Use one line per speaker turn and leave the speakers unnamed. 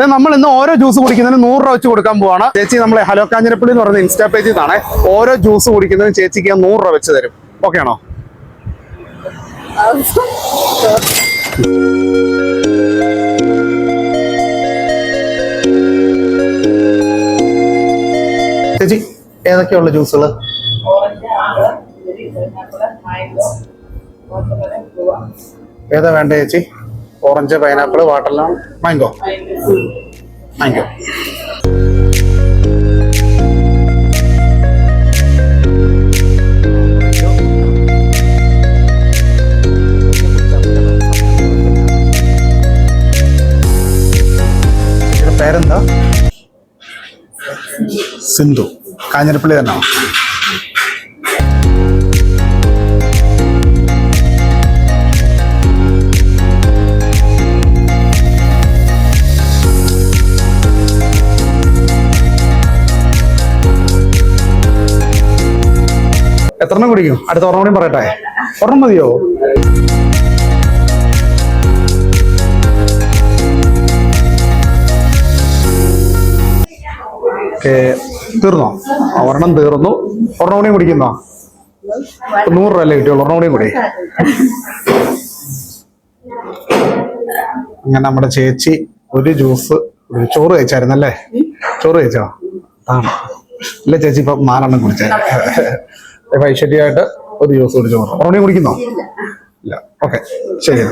നമ്മൾ ഇന്ന് ഓരോ ജ്യൂസ് കുടിക്കുന്നതിന് 100 രൂപ വെച്ച് കൊടുക്കാൻ പോവാണ്. ചേച്ചി നമ്മളെ ഹലോ കാഞ്ഞിരപ്പള്ളി എന്ന് പറയുന്ന ഇൻസ്റ്റാ പേജിൽ നിന്നാണ് ഓരോ ജ്യൂസ് കുടിക്കുന്നതിന് ചേച്ചിക്ക് 100 രൂപ വെച്ച് തരും. ഓക്കെ ആണോ? ചേച്ചി ഏതൊക്കെയുള്ള ജ്യൂസുകൾ? ഏതാ വേണ്ട ചേച്ചി? Orange, pineapple, watermelon, mango. Mango. പേരെന്താ? സിന്ധു. കാഞ്ഞിരപ്പള്ളി തന്നെയാണോ? എത്രണ്ണം കുടിക്കും? അടുത്ത ഒരെണ്ണം കൂടി പറയട്ടെ. ഒരെണ്ണം മതിയോ? തീർന്നോ? ഒരെണ്ണം തീർന്നു. ഒരെണ്ണം കൂടിയും കുടിക്കുന്നോ? 100 രൂപ അല്ലേ കിട്ടിയുള്ളൂ? ഒരെണ്ണം കൂടിയും കൂടി. അങ്ങനെ നമ്മുടെ ചേച്ചി ഒരു ജ്യൂസ്, ചോറ് കഴിച്ചായിരുന്നല്ലേ? ചോറ് കഴിച്ചോ? ഇല്ല ചേച്ചി ഇപ്പൊ 4 എണ്ണം കുടിച്ചേ. ഐശ്വര്യമായിട്ട് ഒരു ജ്യൂസ് കുടിച്ചോ? ഒരെണ്ണം കുടിക്കുന്നോ? ഇല്ല. ഓക്കെ, ശരി.